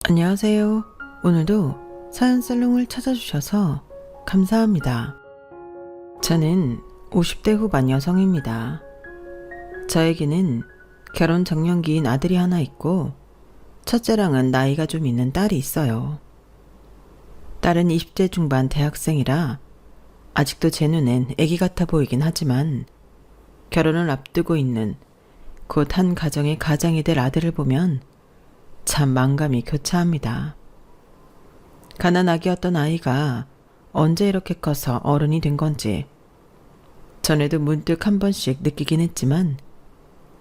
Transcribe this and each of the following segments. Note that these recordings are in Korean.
안녕하세요. 오늘도 사연살롱을 찾아주셔서 감사합니다. 저는 50대 후반 여성입니다. 저에게는 결혼 적령기인 아들이 하나 있고 첫째랑은 나이가 좀 있는 딸이 있어요. 딸은 20대 중반 대학생이라 아직도 제 눈엔 애기 같아 보이긴 하지만 결혼을 앞두고 있는 곧 한 가정의 가장이 될 아들을 보면 참 만감이 교차합니다. 가난아기였던 아이가 언제 이렇게 커서 어른이 된 건지 전에도 문득 한 번씩 느끼긴 했지만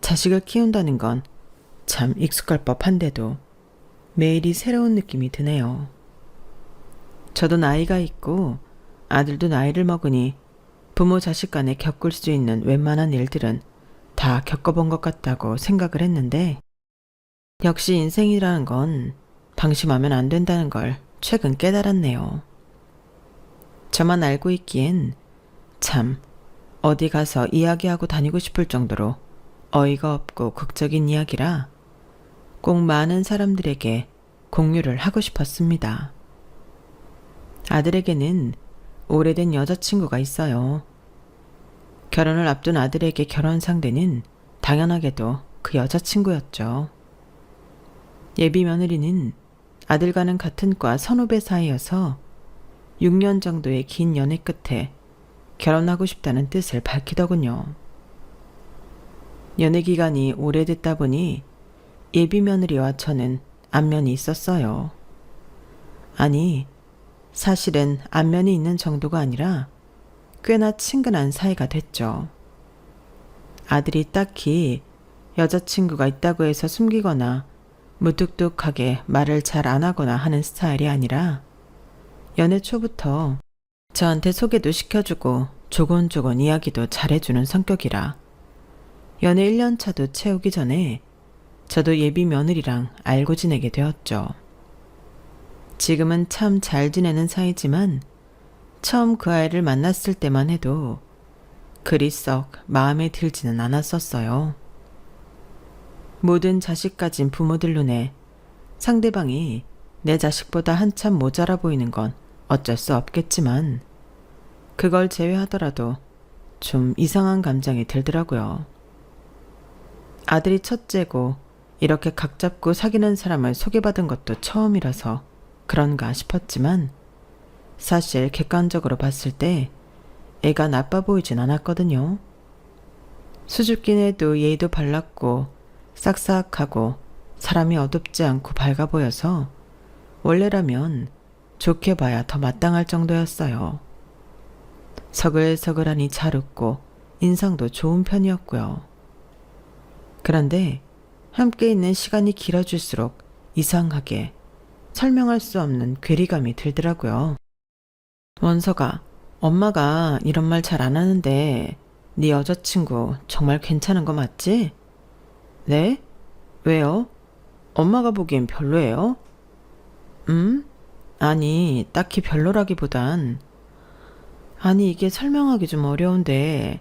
자식을 키운다는 건 참 익숙할 법한데도 매일이 새로운 느낌이 드네요. 저도 나이가 있고 아들도 나이를 먹으니 부모 자식 간에 겪을 수 있는 웬만한 일들은 다 겪어본 것 같다고 생각을 했는데 역시 인생이라는 건 방심하면 안 된다는 걸 최근 깨달았네요. 저만 알고 있기엔 참 어디 가서 이야기하고 다니고 싶을 정도로 어이가 없고 극적인 이야기라 꼭 많은 사람들에게 공유를 하고 싶었습니다. 아들에게는 오래된 여자친구가 있어요. 결혼을 앞둔 아들에게 결혼 상대는 당연하게도 그 여자친구였죠. 예비 며느리는 아들과는 같은 과 선후배 사이여서 6년 정도의 긴 연애 끝에 결혼하고 싶다는 뜻을 밝히더군요. 연애 기간이 오래됐다 보니 예비 며느리와 저는 안면이 있었어요. 아니, 사실은 안면이 있는 정도가 아니라 꽤나 친근한 사이가 됐죠. 아들이 딱히 여자친구가 있다고 해서 숨기거나 무뚝뚝하게 말을 잘 안 하거나 하는 스타일이 아니라 연애 초부터 저한테 소개도 시켜주고 조곤조곤 이야기도 잘해주는 성격이라 연애 1년 차도 채우기 전에 저도 예비 며느리랑 알고 지내게 되었죠. 지금은 참 잘 지내는 사이지만 처음 그 아이를 만났을 때만 해도 그리 썩 마음에 들지는 않았었어요. 모든 자식 가진 부모들 눈에 상대방이 내 자식보다 한참 모자라 보이는 건 어쩔 수 없겠지만 그걸 제외하더라도 좀 이상한 감정이 들더라고요. 아들이 첫째고 이렇게 각 잡고 사귀는 사람을 소개받은 것도 처음이라서 그런가 싶었지만 사실 객관적으로 봤을 때 애가 나빠 보이진 않았거든요. 수줍긴 해도 예의도 발랐고 싹싹하고 사람이 어둡지 않고 밝아 보여서 원래라면 좋게 봐야 더 마땅할 정도였어요. 서글서글하니 잘 웃고 인상도 좋은 편이었고요. 그런데 함께 있는 시간이 길어질수록 이상하게 설명할 수 없는 괴리감이 들더라고요. 원서가 엄마가 이런 말 잘 안 하는데 네 여자친구 정말 괜찮은 거 맞지? 네? 왜요? 엄마가 보기엔 별로예요? 아니, 딱히 별로라기보단 아니 이게 설명하기 좀 어려운데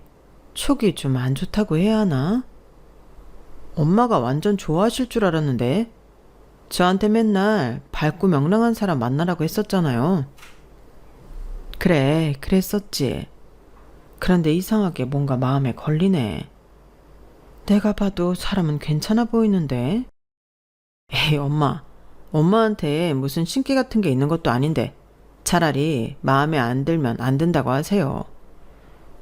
촉이 좀 안 좋다고 해야 하나? 엄마가 완전 좋아하실 줄 알았는데 저한테 맨날 밝고 명랑한 사람 만나라고 했었잖아요. 그래, 그랬었지. 그런데 이상하게 뭔가 마음에 걸리네. 내가 봐도 사람은 괜찮아 보이는데. 에이, 엄마한테 무슨 신기 같은 게 있는 것도 아닌데 차라리 마음에 안 들면 안 든다고 하세요.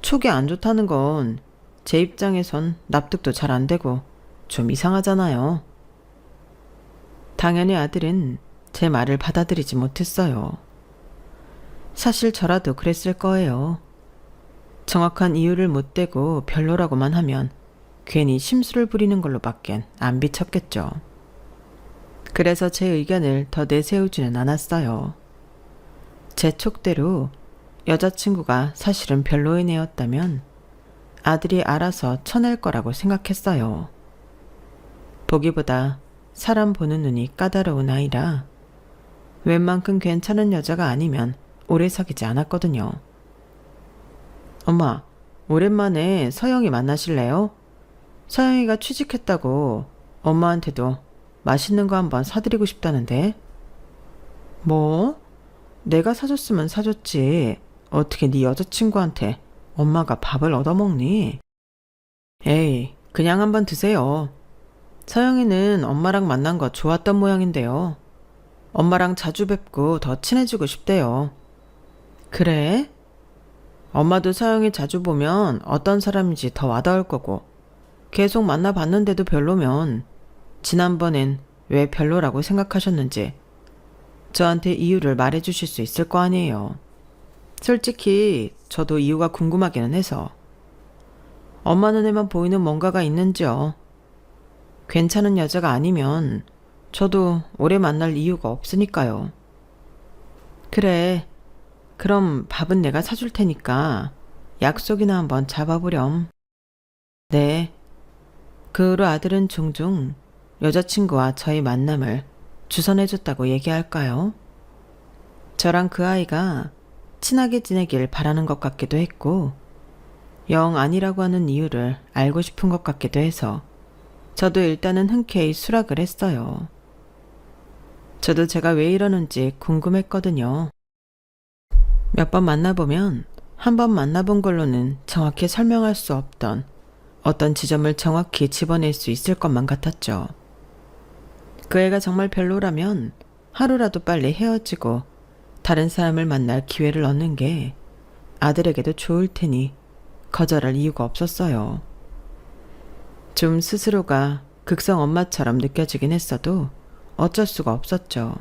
촉이 안 좋다는 건 제 입장에선 납득도 잘 안 되고 좀 이상하잖아요. 당연히 아들은 제 말을 받아들이지 못했어요. 사실 저라도 그랬을 거예요. 정확한 이유를 못 대고 별로라고만 하면 괜히 심술을 부리는 걸로 밖엔 안 비쳤겠죠. 그래서 제 의견을 더 내세우지는 않았어요. 제 촉대로 여자친구가 사실은 별로인 애였다면 아들이 알아서 쳐낼 거라고 생각했어요. 보기보다 사람 보는 눈이 까다로운 아이라 웬만큼 괜찮은 여자가 아니면 오래 사귀지 않았거든요. 엄마, 오랜만에 서영이 만나실래요? 서영이가 취직했다고 엄마한테도 맛있는 거 한번 사드리고 싶다는데. 뭐? 내가 사줬으면 사줬지. 어떻게 네 여자친구한테 엄마가 밥을 얻어먹니? 에이, 그냥 한번 드세요. 서영이는 엄마랑 만난 거 좋았던 모양인데요. 엄마랑 자주 뵙고 더 친해지고 싶대요. 그래? 엄마도 서영이 자주 보면 어떤 사람인지 더 와닿을 거고, 계속 만나봤는데도 별로면 지난번엔 왜 별로라고 생각하셨는지 저한테 이유를 말해주실 수 있을 거 아니에요. 솔직히 저도 이유가 궁금하기는 해서. 엄마 눈에만 보이는 뭔가가 있는지요. 괜찮은 여자가 아니면 저도 오래 만날 이유가 없으니까요. 그래, 그럼 밥은 내가 사줄 테니까 약속이나 한번 잡아보렴. 네. 그 후로 아들은 종종 여자친구와 저의 만남을 주선해줬다고 얘기할까요? 저랑 그 아이가 친하게 지내길 바라는 것 같기도 했고, 영 아니라고 하는 이유를 알고 싶은 것 같기도 해서 저도 일단은 흔쾌히 수락을 했어요. 저도 제가 왜 이러는지 궁금했거든요. 몇 번 만나보면 한 번 만나본 걸로는 정확히 설명할 수 없던 어떤 지점을 정확히 집어낼 수 있을 것만 같았죠. 그 애가 정말 별로라면 하루라도 빨리 헤어지고 다른 사람을 만날 기회를 얻는 게 아들에게도 좋을 테니 거절할 이유가 없었어요. 좀 스스로가 극성 엄마처럼 느껴지긴 했어도 어쩔 수가 없었죠.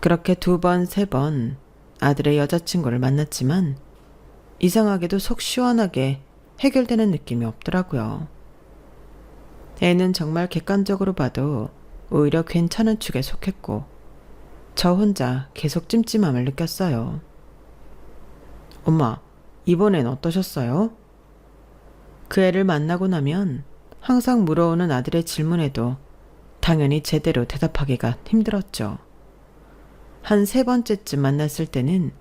그렇게 2번, 3번 아들의 여자친구를 만났지만 이상하게도 속 시원하게 해결되는 느낌이 없더라고요. 애는 정말 객관적으로 봐도 오히려 괜찮은 축에 속했고 저 혼자 계속 찜찜함을 느꼈어요. 엄마, 이번엔 어떠셨어요? 그 애를 만나고 나면 항상 물어오는 아들의 질문에도 당연히 제대로 대답하기가 힘들었죠. 한 3번째쯤 만났을 때는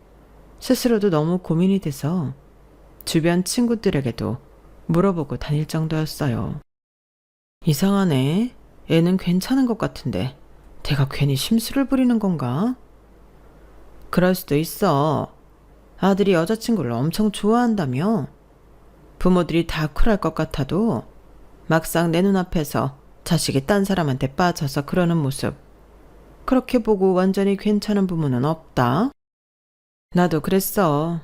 스스로도 너무 고민이 돼서 주변 친구들에게도 물어보고 다닐 정도였어요. 이상하네. 애는 괜찮은 것 같은데 내가 괜히 심술을 부리는 건가? 그럴 수도 있어. 아들이 여자친구를 엄청 좋아한다며? 부모들이 다 쿨할 것 같아도 막상 내 눈앞에서 자식이 딴 사람한테 빠져서 그러는 모습, 그렇게 보고 완전히 괜찮은 부모는 없다. 나도 그랬어.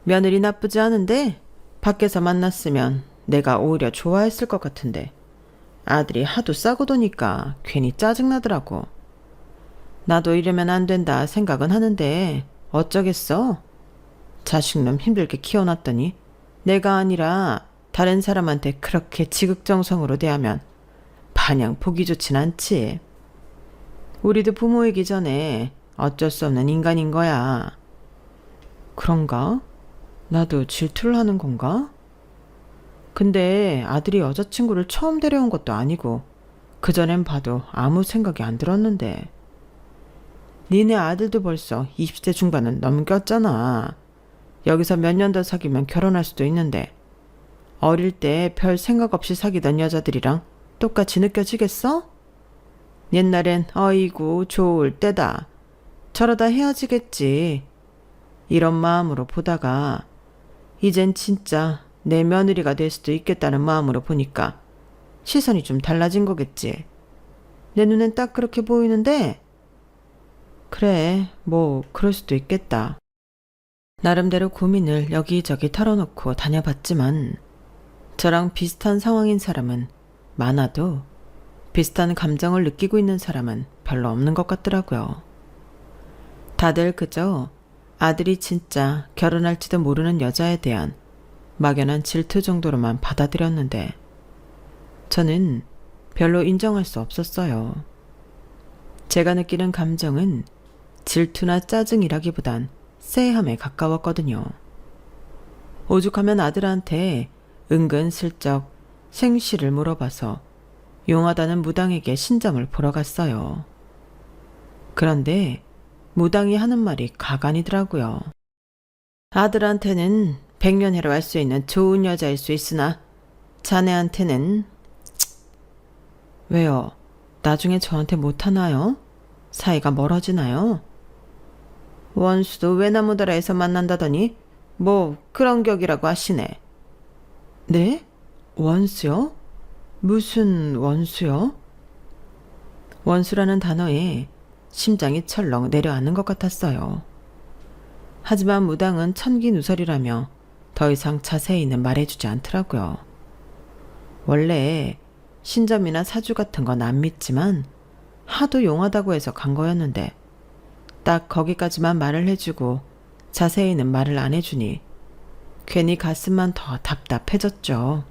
며느리 나쁘지 않은데 밖에서 만났으면 내가 오히려 좋아했을 것 같은데 아들이 하도 싸고 도니까 괜히 짜증나더라고. 나도 이러면 안 된다 생각은 하는데 어쩌겠어? 자식놈 힘들게 키워놨더니 내가 아니라 다른 사람한테 그렇게 지극정성으로 대하면 마냥 보기 좋진 않지. 우리도 부모이기 전에 어쩔 수 없는 인간인 거야. 그런가? 나도 질투를 하는 건가? 근데 아들이 여자친구를 처음 데려온 것도 아니고 그전엔 봐도 아무 생각이 안 들었는데. 니네 아들도 벌써 20대 중반은 넘겼잖아. 여기서 몇 년 더 사귀면 결혼할 수도 있는데 어릴 때 별 생각 없이 사귀던 여자들이랑 똑같이 느껴지겠어? 옛날엔 어이구 좋을 때다. 저러다 헤어지겠지. 이런 마음으로 보다가 이젠 진짜 내 며느리가 될 수도 있겠다는 마음으로 보니까 시선이 좀 달라진 거겠지. 내 눈엔 딱 그렇게 보이는데 그래, 뭐 그럴 수도 있겠다. 나름대로 고민을 여기저기 털어놓고 다녀봤지만 저랑 비슷한 상황인 사람은 많아도 비슷한 감정을 느끼고 있는 사람은 별로 없는 것 같더라고요. 다들 그저 아들이 진짜 결혼할지도 모르는 여자에 대한 막연한 질투 정도로만 받아들였는데 저는 별로 인정할 수 없었어요. 제가 느끼는 감정은 질투나 짜증이라기보단 쎄함에 가까웠거든요. 오죽하면 아들한테 은근슬쩍 생시를 물어봐서 용하다는 무당에게 신점을 보러 갔어요. 그런데 무당이 하는 말이 가관이더라고요. 아들한테는 백년해로 할 수 있는 좋은 여자일 수 있으나 자네한테는 왜요? 나중에 저한테 못하나요? 사이가 멀어지나요? 원수도 외나무다라에서 만난다더니 뭐 그런 격이라고 하시네. 네? 원수요? 무슨 원수요? 원수라는 단어에 심장이 철렁 내려앉는 것 같았어요. 하지만 무당은 천기누설이라며 더 이상 자세히는 말해주지 않더라고요. 원래 신점이나 사주 같은 건 안 믿지만 하도 용하다고 해서 간 거였는데 딱 거기까지만 말을 해주고 자세히는 말을 안 해주니 괜히 가슴만 더 답답해졌죠.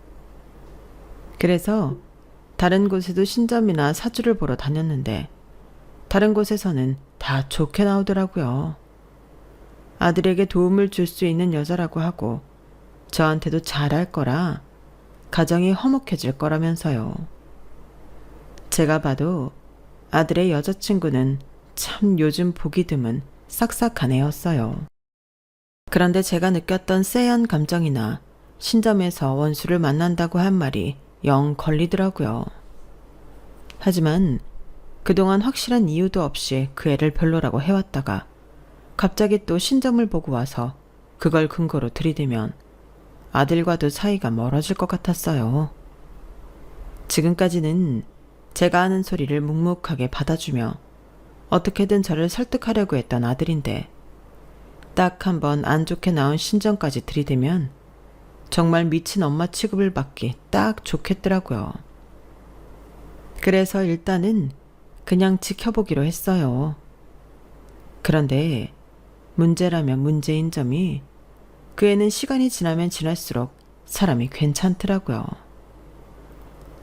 그래서 다른 곳에도 신점이나 사주를 보러 다녔는데 다른 곳에서는 다 좋게 나오더라고요. 아들에게 도움을 줄 수 있는 여자라고 하고 저한테도 잘할 거라 가정이 화목해질 거라면서요. 제가 봐도 아들의 여자친구는 참 요즘 보기 드문 싹싹한 애였어요. 그런데 제가 느꼈던 쎄한 감정이나 신점에서 원수를 만난다고 한 말이 영 걸리더라고요. 하지만 그동안 확실한 이유도 없이 그 애를 별로라고 해왔다가 갑자기 또 신점을 보고 와서 그걸 근거로 들이대면 아들과도 사이가 멀어질 것 같았어요. 지금까지는 제가 하는 소리를 묵묵하게 받아주며 어떻게든 저를 설득하려고 했던 아들인데 딱 한 번 안 좋게 나온 신점까지 들이대면 정말 미친 엄마 취급을 받기 딱 좋겠더라고요. 그래서 일단은 그냥 지켜보기로 했어요. 그런데 문제라면 문제인 점이 그 애는 시간이 지나면 지날수록 사람이 괜찮더라고요.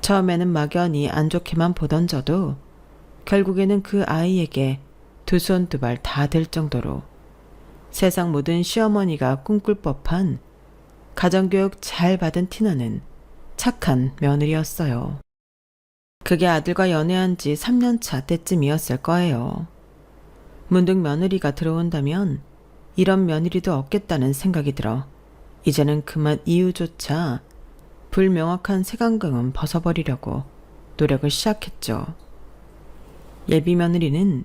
처음에는 막연히 안 좋게만 보던 저도 결국에는 그 아이에게 두 손 두 발 다 될 정도로 세상 모든 시어머니가 꿈꿀 법한 가정교육 잘 받은 티나는 착한 며느리였어요. 그게 아들과 연애한 지 3년 차 때쯤이었을 거예요. 문득 며느리가 들어온다면 이런 며느리도 없겠다는 생각이 들어 이제는 그만 이유조차 불명확한 색안경은 벗어버리려고 노력을 시작했죠. 예비 며느리는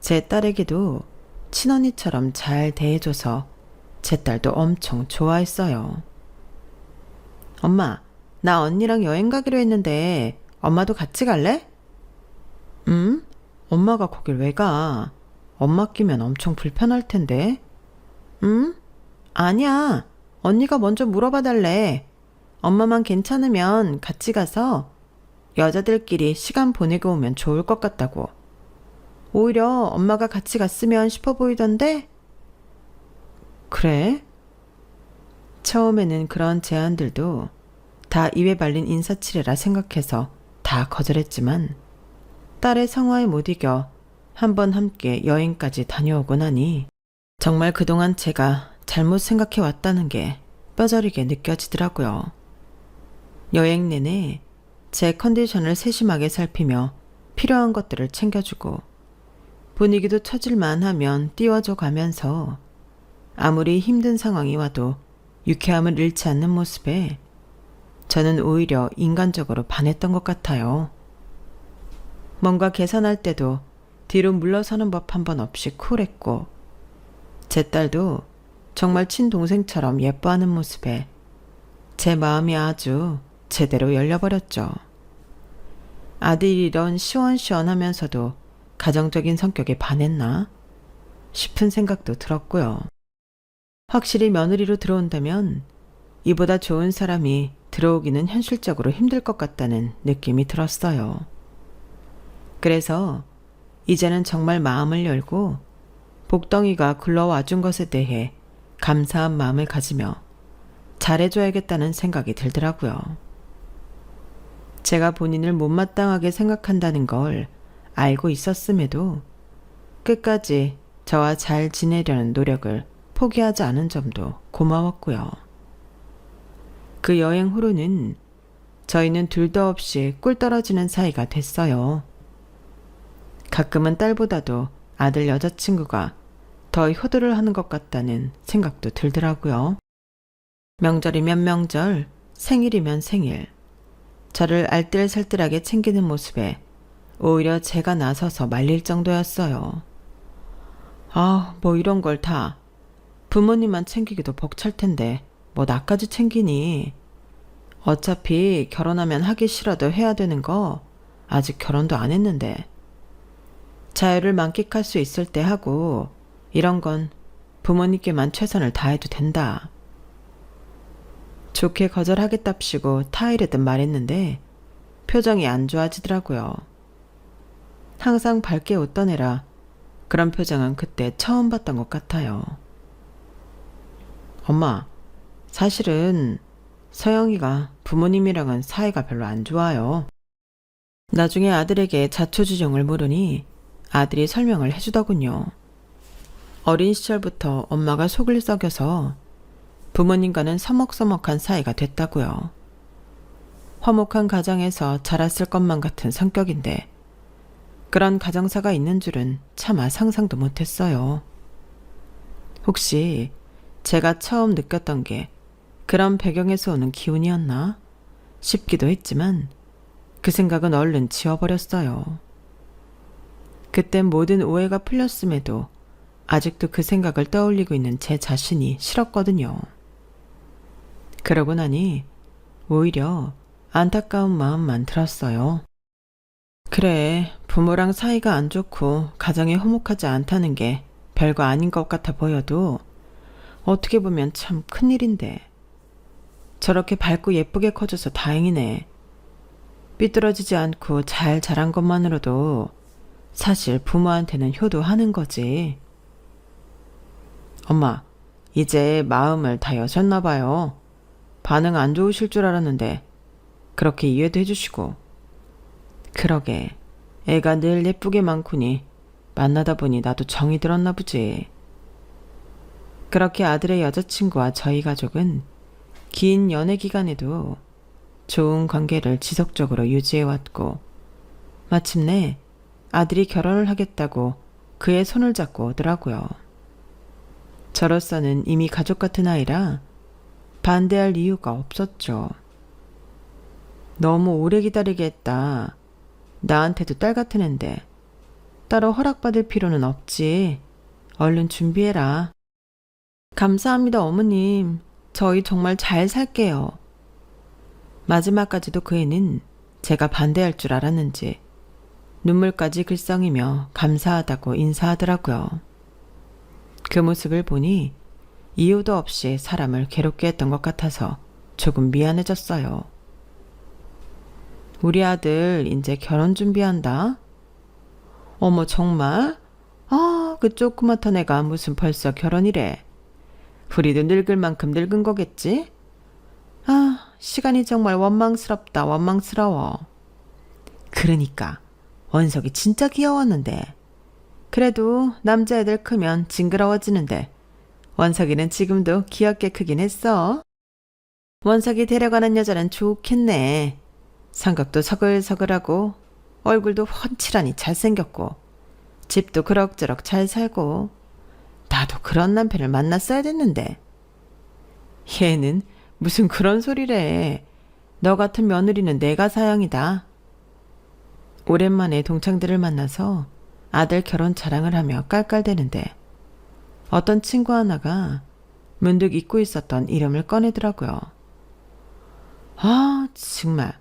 제 딸에게도 친언니처럼 잘 대해줘서 제 딸도 엄청 좋아했어요. 엄마, 나 언니랑 여행 가기로 했는데 엄마도 같이 갈래? 응? 엄마가 거길 왜 가? 엄마 끼면 엄청 불편할 텐데. 응? 아니야. 언니가 먼저 물어봐 달래. 엄마만 괜찮으면 같이 가서 여자들끼리 시간 보내고 오면 좋을 것 같다고. 오히려 엄마가 같이 갔으면 싶어 보이던데? 그래? 처음에는 그런 제안들도 다 입에 발린 인사치레라 생각해서 다 거절했지만 딸의 성화에 못 이겨 한번 함께 여행까지 다녀오고 나니 정말 그동안 제가 잘못 생각해 왔다는 게 뼈저리게 느껴지더라고요. 여행 내내 제 컨디션을 세심하게 살피며 필요한 것들을 챙겨주고 분위기도 처질만 하면 띄워줘 가면서 아무리 힘든 상황이 와도 유쾌함을 잃지 않는 모습에 저는 오히려 인간적으로 반했던 것 같아요. 뭔가 계산할 때도 뒤로 물러서는 법 한 번 없이 쿨했고 제 딸도 정말 친동생처럼 예뻐하는 모습에 제 마음이 아주 제대로 열려버렸죠. 아들이 이런 시원시원하면서도 가정적인 성격에 반했나 싶은 생각도 들었고요. 확실히 며느리로 들어온다면 이보다 좋은 사람이 들어오기는 현실적으로 힘들 것 같다는 느낌이 들었어요. 그래서 이제는 정말 마음을 열고 복덩이가 굴러와준 것에 대해 감사한 마음을 가지며 잘해줘야겠다는 생각이 들더라고요. 제가 본인을 못마땅하게 생각한다는 걸 알고 있었음에도 끝까지 저와 잘 지내려는 노력을 포기하지 않은 점도 고마웠고요. 그 여행 후로는 저희는 둘도 없이 꿀 떨어지는 사이가 됐어요. 가끔은 딸보다도 아들 여자친구가 더 효도를 하는 것 같다는 생각도 들더라고요. 명절이면 명절, 생일이면 생일, 저를 알뜰살뜰하게 챙기는 모습에 오히려 제가 나서서 말릴 정도였어요. 뭐 이런 걸 다 부모님만 챙기기도 벅찰 텐데 뭐 나까지 챙기니. 어차피 결혼하면 하기 싫어도 해야 되는 거 아직 결혼도 안 했는데. 자유를 만끽할 수 있을 때 하고 이런 건 부모님께만 최선을 다해도 된다. 좋게 거절하겠답시고 타이르듯 말했는데 표정이 안 좋아지더라고요. 항상 밝게 웃던 애라 그런 표정은 그때 처음 봤던 것 같아요. 엄마, 사실은 서영이가 부모님이랑은 사이가 별로 안 좋아요. 나중에 아들에게 자초지종을 물으니 아들이 설명을 해주더군요. 어린 시절부터 엄마가 속을 썩여서 부모님과는 서먹서먹한 사이가 됐다고요. 화목한 가정에서 자랐을 것만 같은 성격인데 그런 가정사가 있는 줄은 차마 상상도 못했어요. 혹시 제가 처음 느꼈던 게 그런 배경에서 오는 기운이었나 싶기도 했지만 그 생각은 얼른 지워버렸어요. 그땐 모든 오해가 풀렸음에도 아직도 그 생각을 떠올리고 있는 제 자신이 싫었거든요. 그러고 나니 오히려 안타까운 마음만 들었어요. 그래, 부모랑 사이가 안 좋고 가정이 화목하지 않다는 게 별거 아닌 것 같아 보여도 어떻게 보면 참 큰일인데. 저렇게 밝고 예쁘게 커져서 다행이네. 삐뚤어지지 않고 잘 자란 것만으로도 사실 부모한테는 효도하는 거지. 엄마, 이제 마음을 다 여셨나 봐요. 반응 안 좋으실 줄 알았는데 그렇게 이해도 해주시고. 그러게, 애가 늘 예쁘게 많구니 만나다 보니 나도 정이 들었나 보지. 그렇게 아들의 여자친구와 저희 가족은 긴 연애 기간에도 좋은 관계를 지속적으로 유지해왔고 마침내 아들이 결혼을 하겠다고 그의 손을 잡고 오더라고요. 저로서는 이미 가족 같은 아이라 반대할 이유가 없었죠. 너무 오래 기다리게 했다. 나한테도 딸 같은 앤데 따로 허락받을 필요는 없지. 얼른 준비해라. 감사합니다, 어머님. 저희 정말 잘 살게요. 마지막까지도 그 애는 제가 반대할 줄 알았는지 눈물까지 글썽이며 감사하다고 인사하더라고요. 그 모습을 보니 이유도 없이 사람을 괴롭게 했던 것 같아서 조금 미안해졌어요. 우리 아들 이제 결혼 준비한다. 어머, 정말? 그 조그맣던 애가 무슨 벌써 결혼이래. 우리도 늙을 만큼 늙은 거겠지? 시간이 정말 원망스럽다, 원망스러워. 그러니까 원석이 진짜 귀여웠는데. 그래도 남자애들 크면 징그러워지는데 원석이는 지금도 귀엽게 크긴 했어. 원석이 데려가는 여자는 좋겠네. 성격도 서글서글하고 얼굴도 훤칠하니 잘생겼고 집도 그럭저럭 잘 살고. 나도 그런 남편을 만났어야 됐는데. 얘는 무슨 그런 소리래. 너 같은 며느리는 내가 사양이다. 오랜만에 동창들을 만나서 아들 결혼 자랑을 하며 깔깔대는데 어떤 친구 하나가 문득 잊고 있었던 이름을 꺼내더라고요. 정말.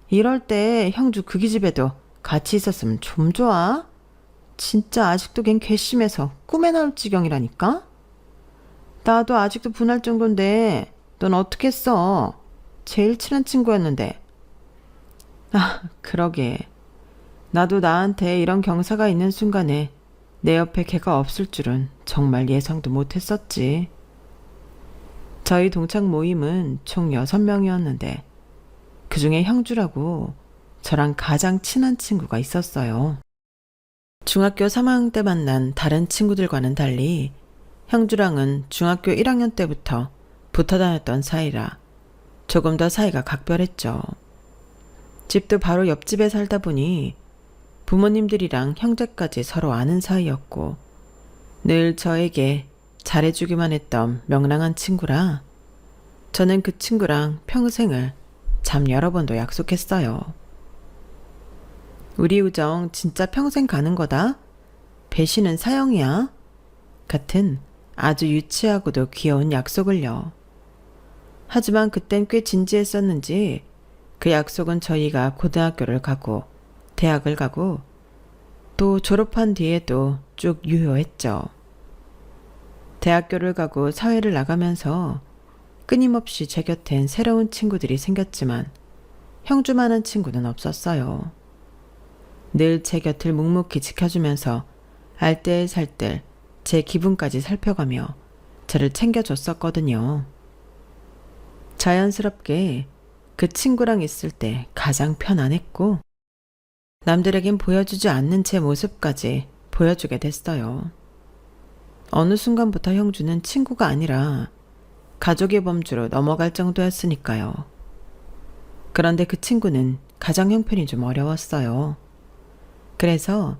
이럴 때 형주 그 기집애도 같이 있었으면 좀 좋아. 진짜 아직도 걘 괘씸해서 꿈에 나올 지경이라니까. 나도 아직도 분할 정도인데 넌 어떻게 했어? 제일 친한 친구였는데. 그러게. 나도 나한테 이런 경사가 있는 순간에 내 옆에 걔가 없을 줄은 정말 예상도 못했었지. 저희 동창 모임은 총 6명이었는데 그중에 형주라고 저랑 가장 친한 친구가 있었어요. 중학교 3학년 때 만난 다른 친구들과는 달리 형주랑은 중학교 1학년 때부터 붙어 다녔던 사이라 조금 더 사이가 각별했죠. 집도 바로 옆집에 살다 보니 부모님들이랑 형제까지 서로 아는 사이였고 늘 저에게 잘해주기만 했던 명랑한 친구라 저는 그 친구랑 평생을 잠 여러 번도 약속했어요. 우리 우정 진짜 평생 가는 거다. 배신은 사형이야. 같은 아주 유치하고도 귀여운 약속을요. 하지만 그땐 꽤 진지했었는지 그 약속은 저희가 고등학교를 가고 대학을 가고 또 졸업한 뒤에도 쭉 유효했죠. 대학교를 가고 사회를 나가면서 끊임없이 제 곁엔 새로운 친구들이 생겼지만 형주만한 친구는 없었어요. 늘 제 곁을 묵묵히 지켜주면서 알뜰살뜰 제 기분까지 살펴가며 저를 챙겨줬었거든요. 자연스럽게 그 친구랑 있을 때 가장 편안했고 남들에겐 보여주지 않는 제 모습까지 보여주게 됐어요. 어느 순간부터 형주는 친구가 아니라 가족의 범주로 넘어갈 정도였으니까요. 그런데 그 친구는 가정 형편이 좀 어려웠어요. 그래서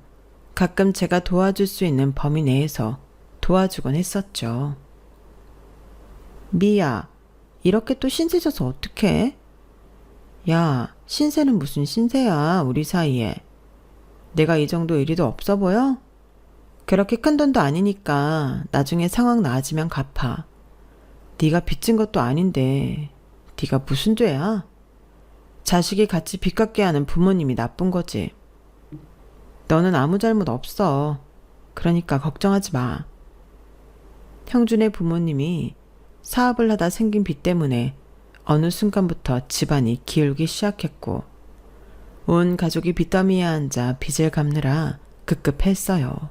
가끔 제가 도와줄 수 있는 범위 내에서 도와주곤 했었죠. 미야, 이렇게 또 신세 져서 어떡해? 야, 신세는 무슨 신세야, 우리 사이에. 내가 이 정도 의리도 없어 보여? 그렇게 큰 돈도 아니니까 나중에 상황 나아지면 갚아. 네가 빚진 것도 아닌데 네가 무슨 죄야? 자식이 같이 빚 갚게 하는 부모님이 나쁜 거지. 너는 아무 잘못 없어. 그러니까 걱정하지 마. 형준의 부모님이 사업을 하다 생긴 빚 때문에 어느 순간부터 집안이 기울기 시작했고 온 가족이 빚더미에 앉아 빚을 갚느라 급급했어요.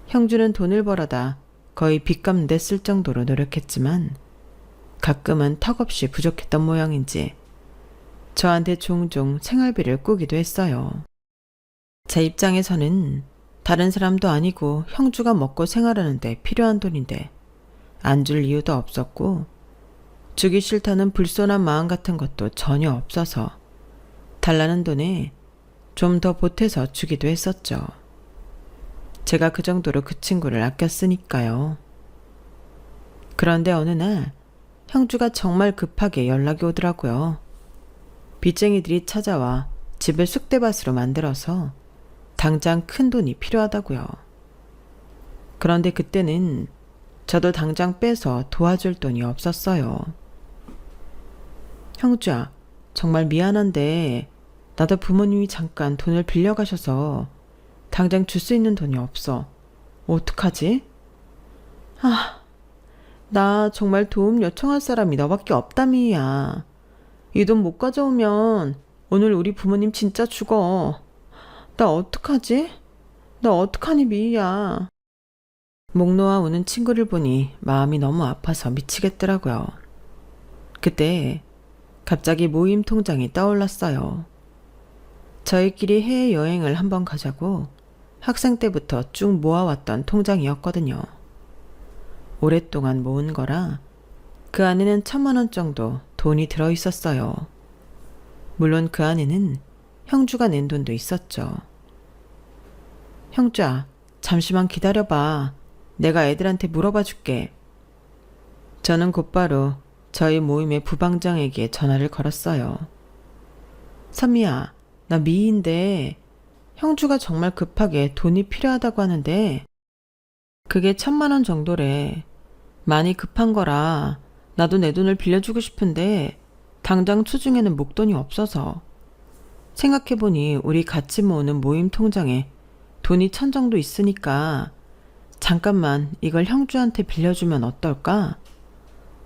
형준은 돈을 벌어다 거의 빚 갚는 데 쓸 정도로 노력했지만 가끔은 턱없이 부족했던 모양인지 저한테 종종 생활비를 꾸기도 했어요. 제 입장에서는 다른 사람도 아니고 형주가 먹고 생활하는데 필요한 돈인데 안 줄 이유도 없었고 주기 싫다는 불손한 마음 같은 것도 전혀 없어서 달라는 돈에 좀 더 보태서 주기도 했었죠. 제가 그 정도로 그 친구를 아꼈으니까요. 그런데 어느 날 형주가 정말 급하게 연락이 오더라고요. 빚쟁이들이 찾아와 집을 쑥대밭으로 만들어서 당장 큰 돈이 필요하다고요. 그런데 그때는 저도 당장 빼서 도와줄 돈이 없었어요. 형주야, 정말 미안한데 나도 부모님이 잠깐 돈을 빌려가셔서 당장 줄 수 있는 돈이 없어. 어떡하지? 나 정말 도움 요청할 사람이 너밖에 없다미야. 이 돈 못 가져오면 오늘 우리 부모님 진짜 죽어. 나 어떡하지? 나 어떡하니 미희야. 목 놓아 우는 친구를 보니 마음이 너무 아파서 미치겠더라고요. 그때 갑자기 모임 통장이 떠올랐어요. 저희끼리 해외여행을 한번 가자고 학생 때부터 쭉 모아왔던 통장이었거든요. 오랫동안 모은 거라 그 안에는 1,000만 원 정도 돈이 들어있었어요. 물론 그 안에는 형주가 낸 돈도 있었죠. 형주야, 잠시만 기다려봐. 내가 애들한테 물어봐 줄게. 저는 곧바로 저희 모임의 부방장에게 전화를 걸었어요. 선미야, 나 미희인데 형주가 정말 급하게 돈이 필요하다고 하는데 그게 1,000만 원 정도래. 많이 급한 거라 나도 내 돈을 빌려주고 싶은데 당장 추중에는 목돈이 없어서. 생각해보니 우리 같이 모으는 모임 통장에 돈이 1,000 정도 있으니까 잠깐만 이걸 형주한테 빌려주면 어떨까?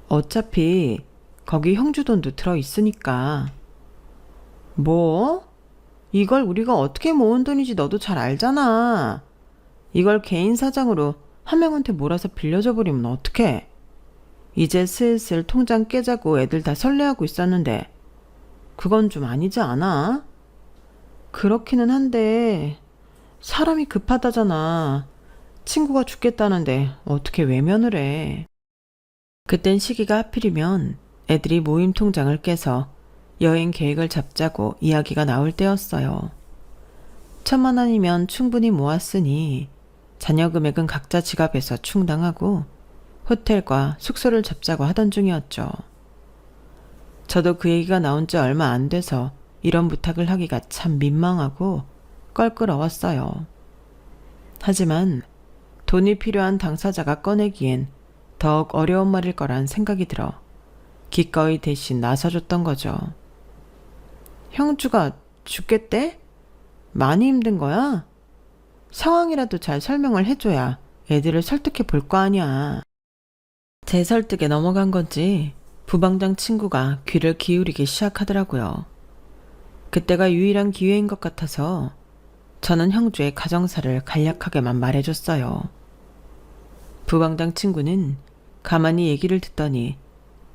어차피 거기 형주 돈도 들어있으니까. 뭐? 이걸 우리가 어떻게 모은 돈인지 너도 잘 알잖아. 이걸 개인 사정으로 한 명한테 몰아서 빌려줘 버리면 어떡해? 이제 슬슬 통장 깨자고 애들 다 설레하고 있었는데 그건 좀 아니지 않아? 그렇기는 한데 사람이 급하다잖아. 친구가 죽겠다는데 어떻게 외면을 해. 그땐 시기가 하필이면 애들이 모임 통장을 깨서 여행 계획을 잡자고 이야기가 나올 때였어요. 1,000만 원이면 충분히 모았으니 자녀 금액은 각자 지갑에서 충당하고 호텔과 숙소를 잡자고 하던 중이었죠. 저도 그 얘기가 나온 지 얼마 안 돼서 이런 부탁을 하기가 참 민망하고 껄끄러웠어요. 하지만 돈이 필요한 당사자가 꺼내기엔 더욱 어려운 말일 거란 생각이 들어 기꺼이 대신 나서줬던 거죠. 형주가 죽겠대? 많이 힘든 거야? 상황이라도 잘 설명을 해줘야 애들을 설득해 볼 거 아니야. 제 설득에 넘어간 건지 부방장 친구가 귀를 기울이기 시작하더라고요. 그때가 유일한 기회인 것 같아서 저는 형주의 가정사를 간략하게만 말해줬어요. 부방장 친구는 가만히 얘기를 듣더니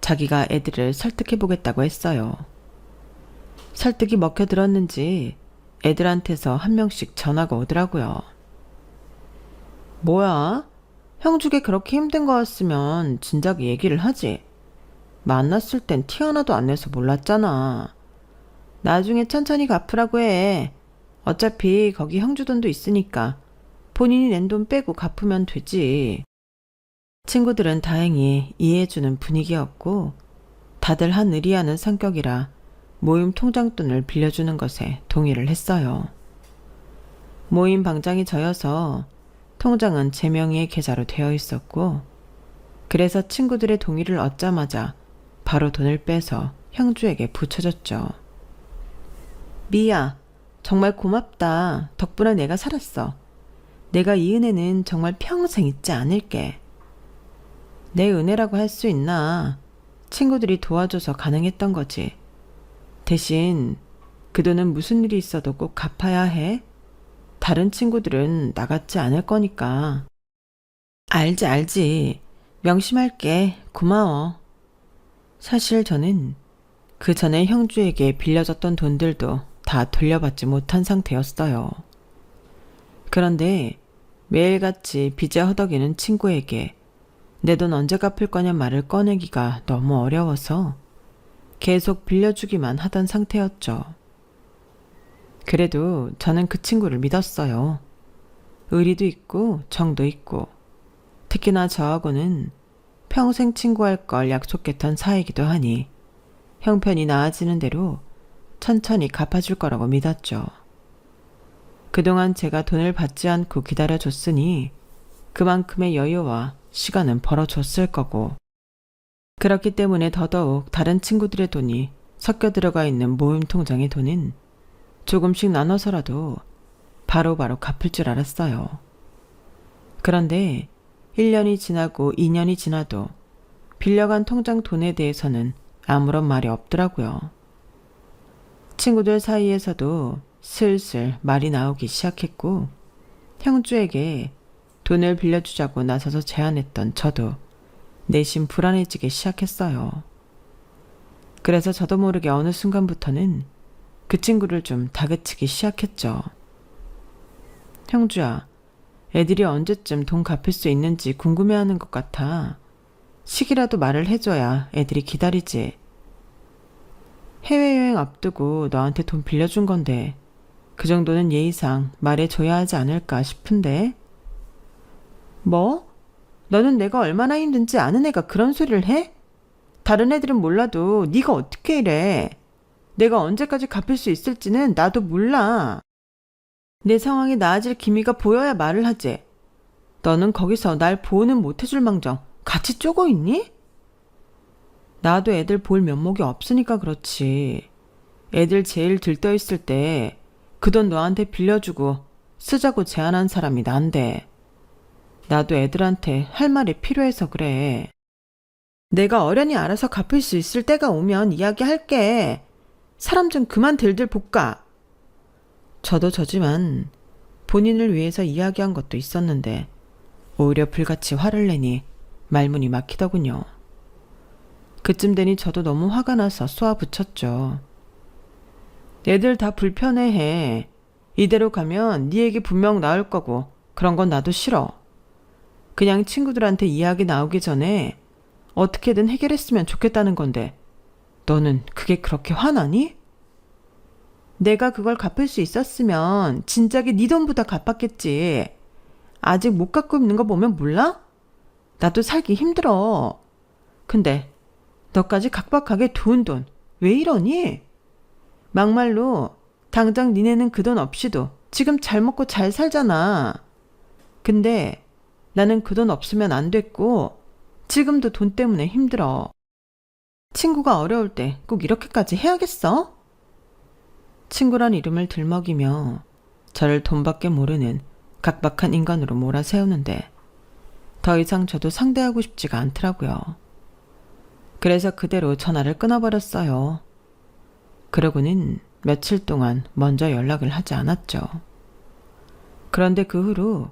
자기가 애들을 설득해보겠다고 했어요. 설득이 먹혀들었는지 애들한테서 한 명씩 전화가 오더라고요. 뭐야? 형주게 그렇게 힘든 거였으면 진작에 얘기를 하지. 만났을 땐 티 하나도 안 내서 몰랐잖아. 나중에 천천히 갚으라고 해. 어차피 거기 형주 돈도 있으니까 본인이 낸 돈 빼고 갚으면 되지. 친구들은 다행히 이해해주는 분위기였고 다들 한의리하는 성격이라 모임 통장돈을 빌려주는 것에 동의를 했어요. 모임 방장이 저여서 통장은 제 명의의 계좌로 되어 있었고 그래서 친구들의 동의를 얻자마자 바로 돈을 빼서 형주에게 붙여줬죠. 미야, 정말 고맙다. 덕분에 내가 살았어. 내가 이 은혜는 정말 평생 잊지 않을게. 내 은혜라고 할 수 있나? 친구들이 도와줘서 가능했던 거지. 대신 그 돈은 무슨 일이 있어도 꼭 갚아야 해. 다른 친구들은 나같지 않을 거니까. 알지. 명심할게. 고마워. 사실 저는 그 전에 형주에게 빌려줬던 돈들도 다 돌려받지 못한 상태였어요. 그런데 매일같이 빚에 허덕이는 친구에게 내 돈 언제 갚을 거냐 말을 꺼내기가 너무 어려워서 계속 빌려주기만 하던 상태였죠. 그래도 저는 그 친구를 믿었어요. 의리도 있고 정도 있고 특히나 저하고는 평생 친구할 걸 약속했던 사이기도 하니 형편이 나아지는 대로 천천히 갚아줄 거라고 믿었죠. 그동안 제가 돈을 받지 않고 기다려줬으니 그만큼의 여유와 시간은 벌어줬을 거고 그렇기 때문에 더더욱 다른 친구들의 돈이 섞여 들어가 있는 모임 통장의 돈은 조금씩 나눠서라도 바로바로 갚을 줄 알았어요. 그런데 1년이 지나고 2년이 지나도 빌려간 통장 돈에 대해서는 아무런 말이 없더라고요. 친구들 사이에서도 슬슬 말이 나오기 시작했고 형주에게 돈을 빌려주자고 나서서 제안했던 저도 내심 불안해지기 시작했어요. 그래서 저도 모르게 어느 순간부터는 그 친구를 좀 다그치기 시작했죠. 형주야, 애들이 언제쯤 돈 갚을 수 있는지 궁금해하는 것 같아. 시기라도 말을 해줘야 애들이 기다리지. 해외여행 앞두고 너한테 돈 빌려준 건데 그 정도는 예의상 말해줘야 하지 않을까 싶은데. 뭐? 너는 내가 얼마나 힘든지 아는 애가 그런 소리를 해? 다른 애들은 몰라도 네가 어떻게 이래. 내가 언제까지 갚을 수 있을지는 나도 몰라. 내 상황이 나아질 기미가 보여야 말을 하지. 너는 거기서 날 보호는 못해줄 망정 같이 쪼고 있니? 나도 애들 볼 면목이 없으니까 그렇지. 애들 제일 들떠있을 때 그 돈 너한테 빌려주고 쓰자고 제안한 사람이 난데 나도 애들한테 할 말이 필요해서 그래. 내가 어련히 알아서 갚을 수 있을 때가 오면 이야기할게. 사람 좀 그만 들들 볶아. 저도 저지만 본인을 위해서 이야기한 것도 있었는데 오히려 불같이 화를 내니 말문이 막히더군요. 그쯤 되니 저도 너무 화가 나서 쏘아붙였죠. 애들 다 불편해해. 이대로 가면 네 얘기 분명 나올 거고 그런 건 나도 싫어. 그냥 친구들한테 이야기 나오기 전에 어떻게든 해결했으면 좋겠다는 건데 너는 그게 그렇게 화나니? 내가 그걸 갚을 수 있었으면 진작에 네 돈보다 갚았겠지. 아직 못 갚고 있는 거 보면 몰라? 나도 살기 힘들어. 근데 너까지 각박하게 두은 돈 왜 이러니? 막말로 당장 니네는 그 돈 없이도 지금 잘 먹고 잘 살잖아. 근데 나는 그 돈 없으면 안 됐고 지금도 돈 때문에 힘들어. 친구가 어려울 때 꼭 이렇게까지 해야겠어? 친구란 이름을 들먹이며 저를 돈밖에 모르는 각박한 인간으로 몰아세우는데 더 이상 저도 상대하고 싶지가 않더라고요. 그래서 그대로 전화를 끊어버렸어요. 그러고는 며칠 동안 먼저 연락을 하지 않았죠. 그런데 그 후로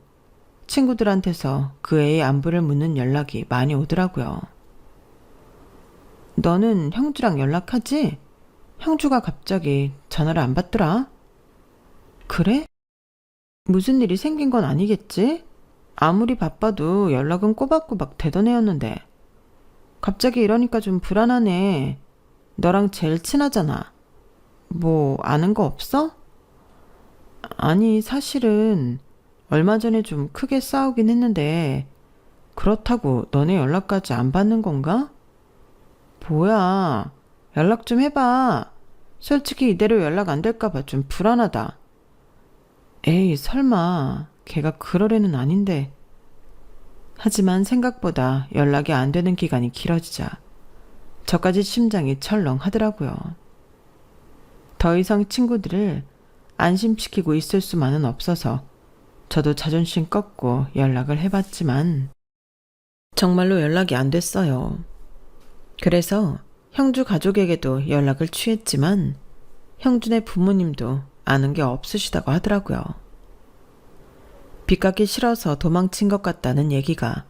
친구들한테서 그 애의 안부를 묻는 연락이 많이 오더라고요. 너는 형주랑 연락하지? 형주가 갑자기 전화를 안 받더라. 그래? 무슨 일이 생긴 건 아니겠지? 아무리 바빠도 연락은 꼬박꼬박 되던 애였는데 갑자기 이러니까 좀 불안하네. 너랑 제일 친하잖아. 뭐 아는 거 없어? 아니 사실은 얼마 전에 좀 크게 싸우긴 했는데 그렇다고 너네 연락까지 안 받는 건가? 뭐야 연락 좀 해봐. 솔직히 이대로 연락 안 될까 봐 좀 불안하다. 에이 설마 걔가 그럴 애는 아닌데. 하지만 생각보다 연락이 안 되는 기간이 길어지자 저까지 심장이 철렁하더라고요. 더 이상 친구들을 안심시키고 있을 수만은 없어서 저도 자존심 꺾고 연락을 해봤지만 정말로 연락이 안 됐어요. 그래서 형주 가족에게도 연락을 취했지만 형준의 부모님도 아는 게 없으시다고 하더라고요. 빚 갚기 싫어서 도망친 것 같다는 얘기가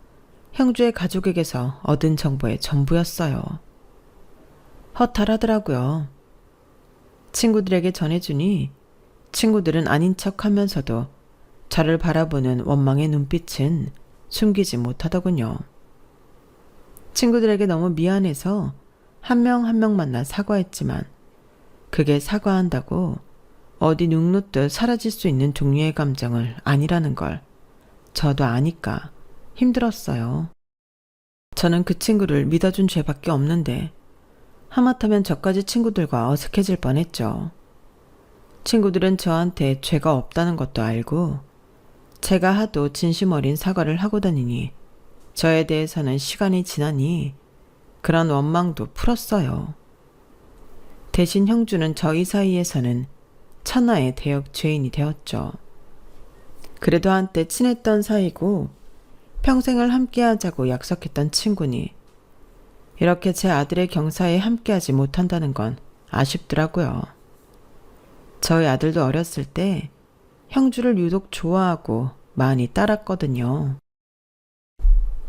형주의 가족에게서 얻은 정보의 전부였어요. 허탈하더라고요. 친구들에게 전해주니 친구들은 아닌 척 하면서도 저를 바라보는 원망의 눈빛은 숨기지 못하더군요. 친구들에게 너무 미안해서 한 명 한 명 만나 사과했지만 그게 사과한다고 어디 눅눅듯 사라질 수 있는 종류의 감정을 아니라는 걸 저도 아니까 힘들었어요. 저는 그 친구를 믿어준 죄밖에 없는데 하마터면 저까지 친구들과 어색해질 뻔했죠. 친구들은 저한테 죄가 없다는 것도 알고 제가 하도 진심 어린 사과를 하고 다니니 저에 대해서는 시간이 지나니 그런 원망도 풀었어요. 대신 형주는 저희 사이에서는 천하의 대역 죄인이 되었죠. 그래도 한때 친했던 사이고 평생을 함께하자고 약속했던 친구니 이렇게 제 아들의 경사에 함께하지 못한다는 건 아쉽더라고요. 저희 아들도 어렸을 때 형주를 유독 좋아하고 많이 따랐거든요.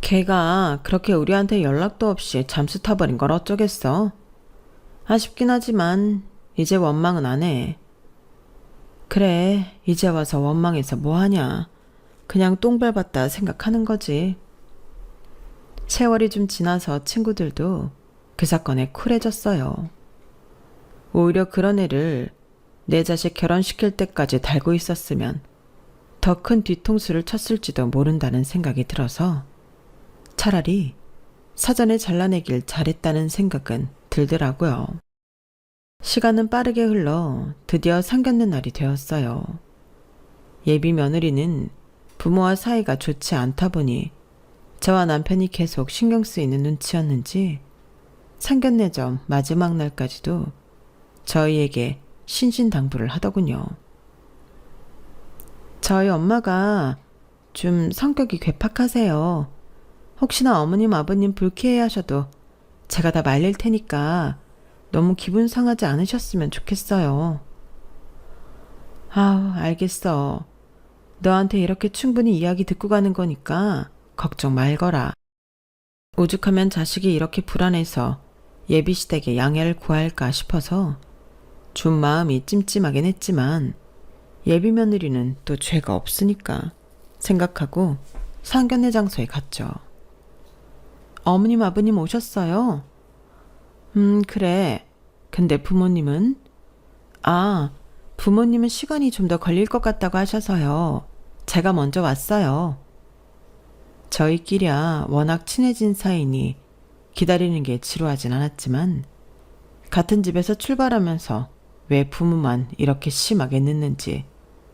걔가 그렇게 우리한테 연락도 없이 잠수 타버린 걸 어쩌겠어. 아쉽긴 하지만 이제 원망은 안 해. 그래, 이제 와서 원망해서 뭐하냐. 그냥 똥 밟았다 생각하는 거지. 세월이 좀 지나서 친구들도 그 사건에 쿨해졌어요. 오히려 그런 애를 내 자식 결혼시킬 때까지 달고 있었으면 더 큰 뒤통수를 쳤을지도 모른다는 생각이 들어서 차라리 사전에 잘라내길 잘했다는 생각은 들더라고요. 시간은 빠르게 흘러 드디어 상견례 날이 되었어요. 예비 며느리는 부모와 사이가 좋지 않다 보니 저와 남편이 계속 신경 쓰이는 눈치였는지 상견례 전 마지막 날까지도 저희에게 신신당부를 하더군요. 저희 엄마가 좀 성격이 괴팍하세요. 혹시나 어머님 아버님 불쾌해하셔도 제가 다 말릴 테니까 너무 기분 상하지 않으셨으면 좋겠어요. 아우 알겠어. 너한테 이렇게 충분히 이야기 듣고 가는 거니까 걱정 말거라. 오죽하면 자식이 이렇게 불안해서 예비시댁에 양해를 구할까 싶어서 준 마음이 찜찜하긴 했지만 예비 며느리는 또 죄가 없으니까 생각하고 상견례 장소에 갔죠. 어머님 아버님 오셨어요? 그래. 근데 부모님은? 부모님은 시간이 좀 더 걸릴 것 같다고 하셔서요. 제가 먼저 왔어요. 저희끼리야 워낙 친해진 사이니 기다리는 게 지루하진 않았지만 같은 집에서 출발하면서 왜 부모만 이렇게 심하게 늦는지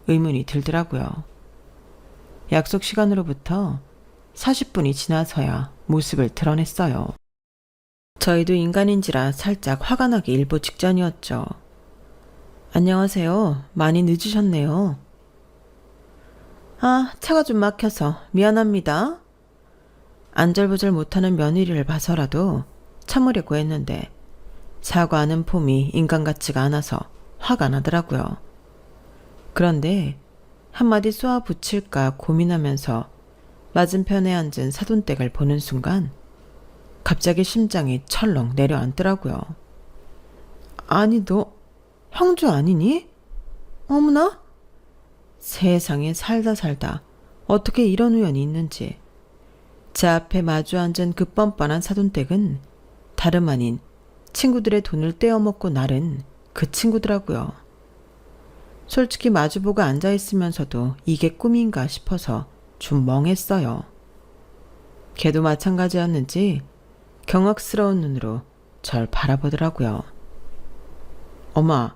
의문이 들더라고요. 약속 시간으로부터 40분이 지나서야 모습을 드러냈어요. 저희도 인간인지라 살짝 화가 나기 일보 직전이었죠. 안녕하세요. 많이 늦으셨네요. 아, 차가 좀 막혀서 미안합니다. 안절부절 못하는 며느리를 봐서라도 참으려고 했는데 사과하는 폼이 인간 같지가 않아서 화가 나더라고요. 그런데 한마디 쏘아 붙일까 고민하면서 맞은편에 앉은 사돈댁을 보는 순간 갑자기 심장이 철렁 내려앉더라고요. 아니, 너 형주 아니니? 어머나? 세상에 살다 어떻게 이런 우연이 있는지. 제 앞에 마주 앉은 그 뻔뻔한 사돈댁은 다름 아닌 친구들의 돈을 떼어먹고 나른 그 친구더라고요. 솔직히 마주보고 앉아있으면서도 이게 꿈인가 싶어서 좀 멍했어요. 걔도 마찬가지였는지 경악스러운 눈으로 절 바라보더라고요. 엄마,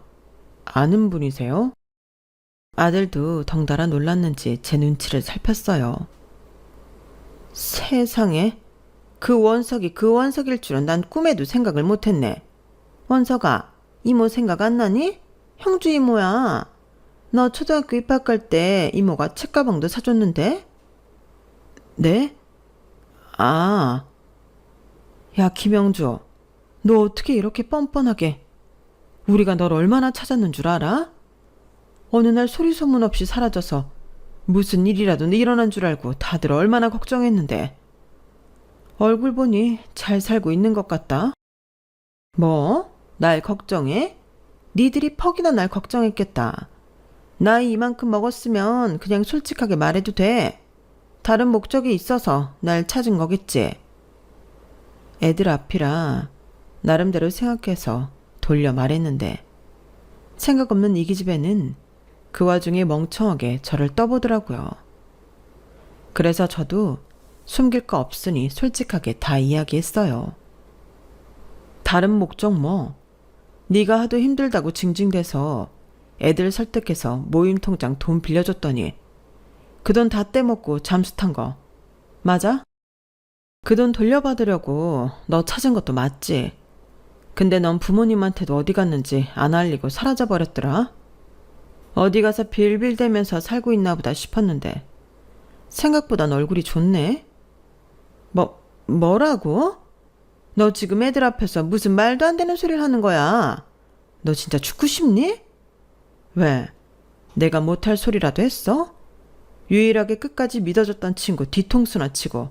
아는 분이세요? 아들도 덩달아 놀랐는지 제 눈치를 살폈어요. 세상에, 그 원석일 줄은 난 꿈에도 생각을 못했네. 원석아, 이모 생각 안 나니? 형주 이모야. 너 초등학교 입학할 때 이모가 책가방도 사줬는데? 네? 아, 야 김영주, 너 어떻게 이렇게 뻔뻔하게 우리가 널 얼마나 찾았는 줄 알아? 어느 날 소리 소문 없이 사라져서 무슨 일이라도 일어난 줄 알고 다들 얼마나 걱정했는데. 얼굴 보니 잘 살고 있는 것 같다. 뭐? 날 걱정해? 니들이 퍽이나 날 걱정했겠다. 나이 이만큼 먹었으면 그냥 솔직하게 말해도 돼. 다른 목적이 있어서 날 찾은 거겠지. 애들 앞이라 나름대로 생각해서 돌려 말했는데 생각 없는 이 기집애는 그 와중에 멍청하게 저를 떠보더라고요. 그래서 저도 숨길 거 없으니 솔직하게 다 이야기했어요. 다른 목적 뭐? 네가 하도 힘들다고 징징대서 애들 설득해서 모임 통장 돈 빌려줬더니 그 돈 다 떼먹고 잠수 탄 거 맞아? 그 돈 돌려받으려고 너 찾은 것도 맞지? 근데 넌 부모님한테도 어디 갔는지 안 알리고 사라져버렸더라. 어디 가서 빌빌대면서 살고 있나 보다 싶었는데 생각보단 얼굴이 좋네. 뭐라고? 너 지금 애들 앞에서 무슨 말도 안 되는 소리를 하는 거야. 너 진짜 죽고 싶니? 왜? 내가 못할 소리라도 했어? 유일하게 끝까지 믿어줬던 친구 뒤통수나 치고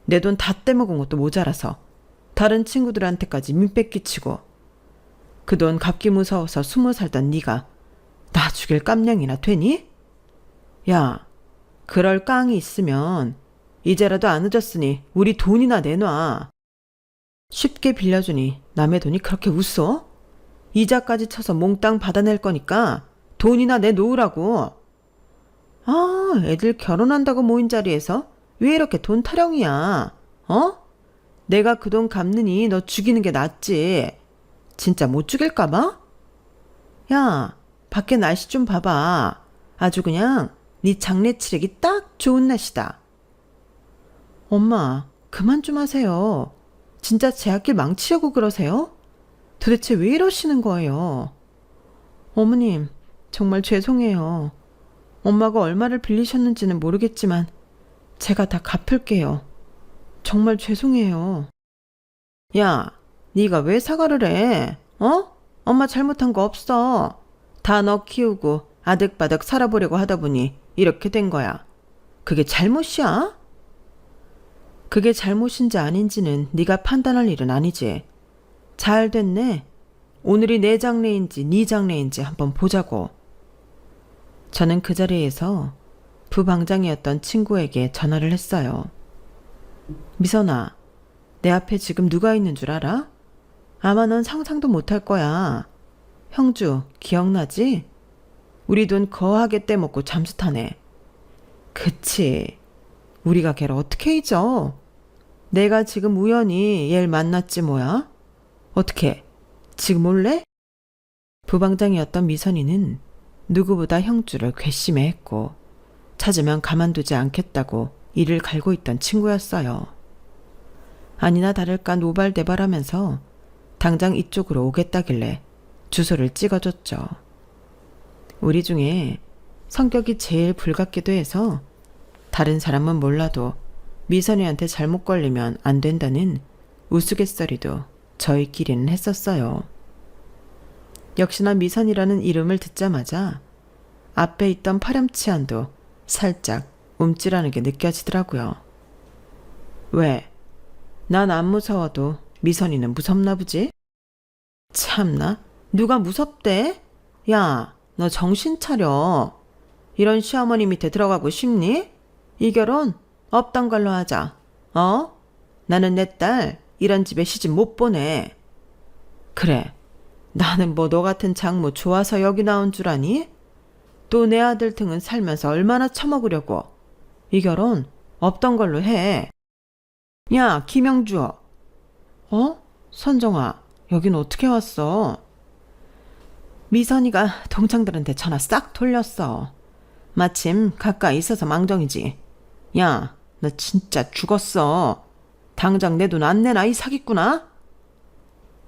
내 돈 다 떼먹은 것도 모자라서 다른 친구들한테까지 민폐 끼치고 그 돈 갚기 무서워서 숨어 살던 네가 나 죽일 깜냥이나 되니? 야, 그럴 깡이 있으면 이제라도 안 늦었으니 우리 돈이나 내놔. 쉽게 빌려주니 남의 돈이 그렇게 웃어? 이자까지 쳐서 몽땅 받아낼 거니까 돈이나 내놓으라고. 아, 애들 결혼한다고 모인 자리에서 왜 이렇게 돈 타령이야? 어? 내가 그 돈 갚느니 너 죽이는 게 낫지. 진짜 못 죽일까 봐? 야, 밖에 날씨 좀 봐봐. 아주 그냥 네 장례 치르기 딱 좋은 날씨다. 엄마, 그만 좀 하세요. 진짜 제 앞길 망치려고 그러세요? 도대체 왜 이러시는 거예요? 어머님, 정말 죄송해요. 엄마가 얼마를 빌리셨는지는 모르겠지만 제가 다 갚을게요. 정말 죄송해요. 야, 네가 왜 사과를 해? 어? 엄마 잘못한 거 없어. 다 너 키우고 아득바득 살아보려고 하다 보니 이렇게 된 거야. 그게 잘못이야? 그게 잘못인지 아닌지는 네가 판단할 일은 아니지. 잘 됐네. 오늘이 내 장례인지 네 장례인지 한번 보자고. 저는 그 자리에서 부방장이었던 친구에게 전화를 했어요. 미선아, 내 앞에 지금 누가 있는 줄 알아? 아마 넌 상상도 못할 거야. 형주, 기억나지? 우리 돈 거하게 떼먹고 잠수 타네. 그치. 우리가 걔를 어떻게 잊어? 내가 지금 우연히 얘를 만났지 뭐야? 어떻게? 지금 올래? 부방장이었던 미선이는 누구보다 형주를 괘씸해했고 찾으면 가만두지 않겠다고 이를 갈고 있던 친구였어요. 아니나 다를까 노발대발하면서 당장 이쪽으로 오겠다길래 주소를 찍어줬죠. 우리 중에 성격이 제일 불같기도 해서 다른 사람은 몰라도 미선이한테 잘못 걸리면 안 된다는 우스갯소리도 저희끼리는 했었어요. 역시나 미선이라는 이름을 듣자마자 앞에 있던 파렴치한도 살짝 움찔하는 게 느껴지더라고요. 왜? 난 안 무서워도 미선이는 무섭나 보지? 참나, 누가 무섭대? 야, 너 정신 차려. 이런 시어머니 밑에 들어가고 싶니? 이 결혼 없던 걸로 하자. 나는 내 딸 이런 집에 시집 못 보내. 그래, 나는 뭐 너 같은 장모 좋아서 여기 나온 줄 아니? 또 내 아들 등은 살면서 얼마나 처먹으려고. 이 결혼 없던 걸로 해. 야, 김영주. 선정아, 여긴 어떻게 왔어? 미선이가 동창들한테 전화 싹 돌렸어. 마침 가까이 있어서 망정이지. 야, 너 진짜 죽었어. 당장 내 돈 안 내나 이 사기꾼아?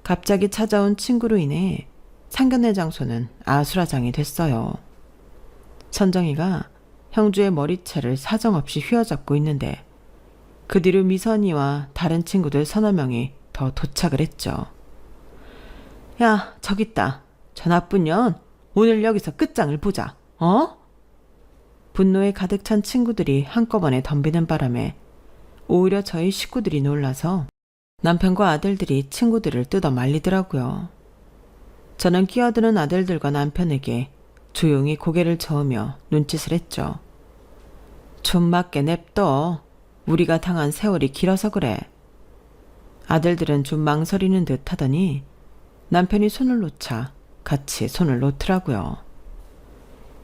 갑자기 찾아온 친구로 인해 상견례 장소는 아수라장이 됐어요. 선정이가 형주의 머리채를 사정없이 휘어잡고 있는데 그 뒤로 미선이와 다른 친구들 서너 명이 더 도착을 했죠. 야, 저기 있다. 저 나쁜 년 오늘 여기서 끝장을 보자. 분노에 가득 찬 친구들이 한꺼번에 덤비는 바람에 오히려 저희 식구들이 놀라서 남편과 아들들이 친구들을 뜯어 말리더라고요. 저는 끼어드는 아들들과 남편에게 조용히 고개를 저으며 눈짓을 했죠. 좀 맞게 냅둬. 우리가 당한 세월이 길어서 그래. 아들들은 좀 망설이는 듯 하더니 남편이 손을 놓자 같이 손을 놓더라고요.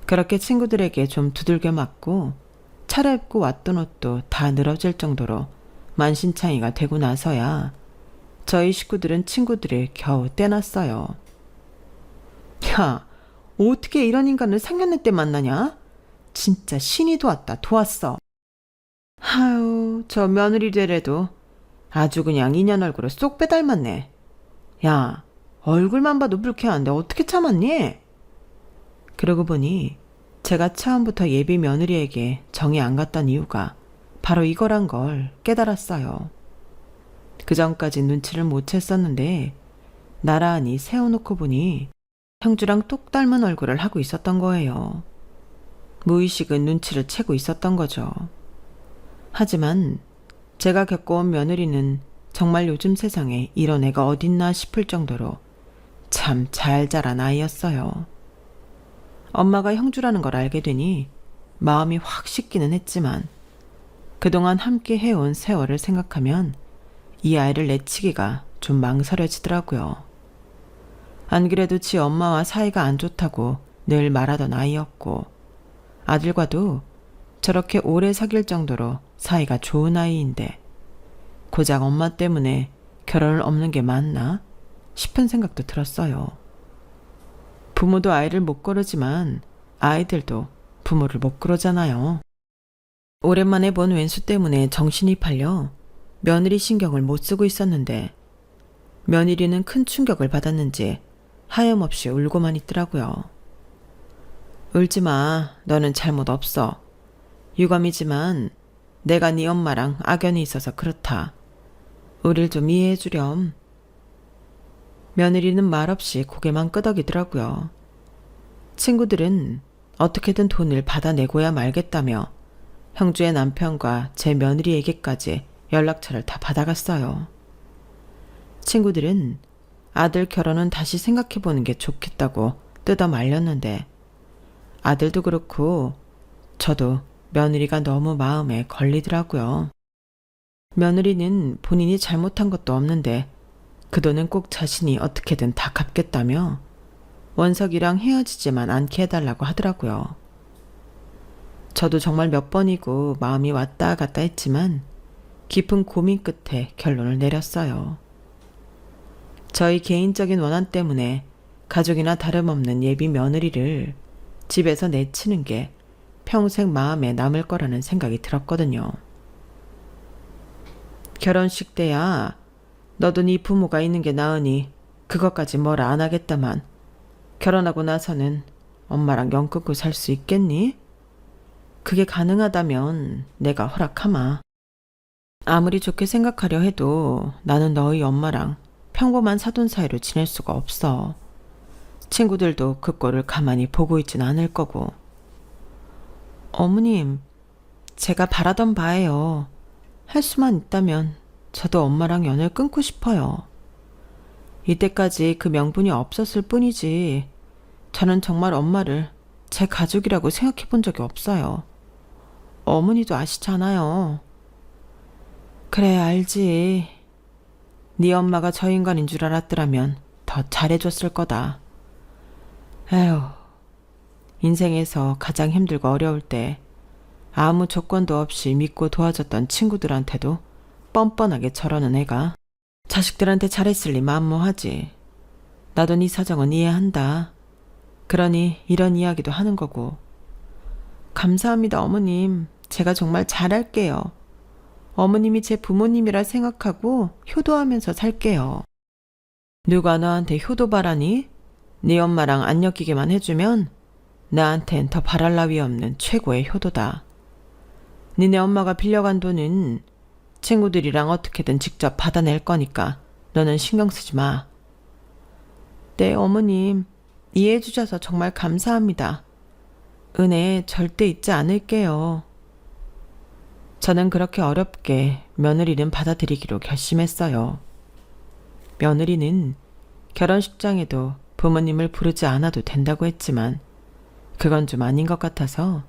그렇게 친구들에게 좀 두들겨 맞고 차려입고 왔던 옷도 다 늘어질 정도로 만신창이가 되고 나서야 저희 식구들은 친구들을 겨우 떼놨어요. 야, 어떻게 이런 인간을 상견례 때 만나냐? 진짜 신이 도왔어. 아유, 저 며느리 되래도 아주 그냥 인연 얼굴을 쏙 빼닮았네. 야, 얼굴만 봐도 불쾌한데 어떻게 참았니? 그러고 보니 제가 처음부터 예비 며느리에게 정이 안 갔던 이유가 바로 이거란 걸 깨달았어요. 그전까지 눈치를 못 챘었는데 나란히 세워놓고 보니 형주랑 똑 닮은 얼굴을 하고 있었던 거예요. 무의식은 눈치를 채고 있었던 거죠. 하지만 제가 겪어온 며느리는 정말 요즘 세상에 이런 애가 어딨나 싶을 정도로 참 잘 자란 아이였어요. 엄마가 형주라는 걸 알게 되니 마음이 확 식기는 했지만 그동안 함께 해온 세월을 생각하면 이 아이를 내치기가 좀 망설여지더라고요. 안 그래도 지 엄마와 사이가 안 좋다고 늘 말하던 아이였고 아들과도 저렇게 오래 사귈 정도로 사이가 좋은 아이인데 고작 엄마 때문에 결혼을 없는 게 맞나 싶은 생각도 들었어요. 부모도 아이를 못 고르지만 아이들도 부모를 못 고르잖아요. 오랜만에 본 왼수 때문에 정신이 팔려 며느리 신경을 못 쓰고 있었는데 며느리는 큰 충격을 받았는지 하염없이 울고만 있더라고요. 울지 마. 너는 잘못 없어. 유감이지만 내가 네 엄마랑 악연이 있어서 그렇다. 우릴 좀 이해해 주렴. 며느리는 말없이 고개만 끄덕이더라고요. 친구들은 어떻게든 돈을 받아내고야 말겠다며 형주의 남편과 제 며느리에게까지 연락처를 다 받아갔어요. 친구들은 아들 결혼은 다시 생각해보는 게 좋겠다고 뜯어 말렸는데 아들도 그렇고 저도 며느리가 너무 마음에 걸리더라고요. 며느리는 본인이 잘못한 것도 없는데 그 돈은 꼭 자신이 어떻게든 다 갚겠다며 원석이랑 헤어지지만 않게 해달라고 하더라고요. 저도 정말 몇 번이고 마음이 왔다 갔다 했지만 깊은 고민 끝에 결론을 내렸어요. 저희 개인적인 원한 때문에 가족이나 다름없는 예비 며느리를 집에서 내치는 게 평생 마음에 남을 거라는 생각이 들었거든요. 결혼식 때야 너도 네 부모가 있는 게 나으니 그것까지 뭐라 안 하겠다만 결혼하고 나서는 엄마랑 연 끊고 살 수 있겠니? 그게 가능하다면 내가 허락하마. 아무리 좋게 생각하려 해도 나는 너희 엄마랑 평범한 사돈 사이로 지낼 수가 없어. 친구들도 그 꼴을 가만히 보고 있진 않을 거고. 어머님, 제가 바라던 바예요. 할 수만 있다면 저도 엄마랑 연을 끊고 싶어요. 이때까지 그 명분이 없었을 뿐이지 저는 정말 엄마를 제 가족이라고 생각해 본 적이 없어요. 어머니도 아시잖아요. 그래, 알지. 네 엄마가 저 인간인 줄 알았더라면 더 잘해줬을 거다. 에휴, 인생에서 가장 힘들고 어려울 때 아무 조건도 없이 믿고 도와줬던 친구들한테도 뻔뻔하게 저러는 애가 자식들한테 잘했을 리 만무하지. 나도 네 사정은 이해한다. 그러니 이런 이야기도 하는 거고. 감사합니다, 어머님. 제가 정말 잘할게요. 어머님이 제 부모님이라 생각하고 효도하면서 살게요. 누가 너한테 효도 바라니? 네 엄마랑 안 엮이게만 해주면 나한텐 더 바랄 나위 없는 최고의 효도다. 니네 엄마가 빌려간 돈은 친구들이랑 어떻게든 직접 받아낼 거니까 너는 신경 쓰지 마. 네, 어머님. 이해해 주셔서 정말 감사합니다. 은혜 절대 잊지 않을게요. 저는 그렇게 어렵게 며느리는 받아들이기로 결심했어요. 며느리는 결혼식장에도 부모님을 부르지 않아도 된다고 했지만 그건 좀 아닌 것 같아서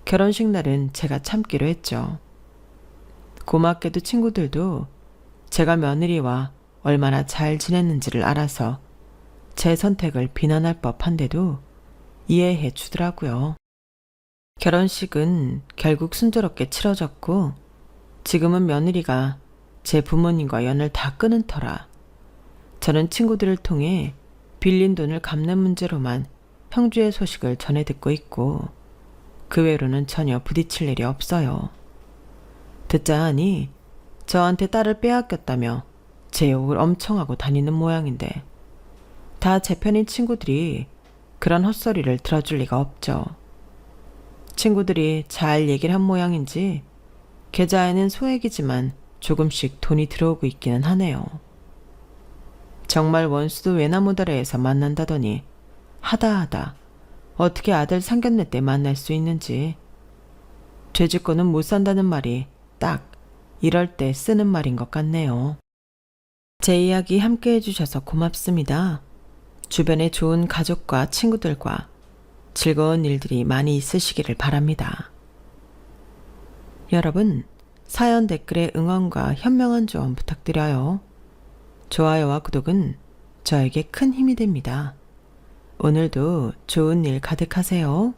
결혼식 날은 제가 참기로 했죠. 고맙게도 친구들도 제가 며느리와 얼마나 잘 지냈는지를 알아서 제 선택을 비난할 법한데도 이해해 주더라고요. 결혼식은 결국 순조롭게 치러졌고 지금은 며느리가 제 부모님과 연을 다 끊은 터라 저는 친구들을 통해 빌린 돈을 갚는 문제로만 형주의 소식을 전해 듣고 있고 그 외로는 전혀 부딪힐 일이 없어요. 듣자 하니 저한테 딸을 빼앗겼다며 제 욕을 엄청 하고 다니는 모양인데 다 제 편인 친구들이 그런 헛소리를 들어줄 리가 없죠. 친구들이 잘 얘기를 한 모양인지 계좌에는 소액이지만 조금씩 돈이 들어오고 있기는 하네요. 정말 원수도 외나무다리에서 만난다더니 하다하다 어떻게 아들 상견례 때 만날 수 있는지. 죄짓고는 못 산다는 말이 딱 이럴 때 쓰는 말인 것 같네요. 제 이야기 함께 해주셔서 고맙습니다. 주변에 좋은 가족과 친구들과 즐거운 일들이 많이 있으시기를 바랍니다. 여러분, 사연 댓글에 응원과 현명한 조언 부탁드려요. 좋아요와 구독은 저에게 큰 힘이 됩니다. 오늘도 좋은 일 가득하세요.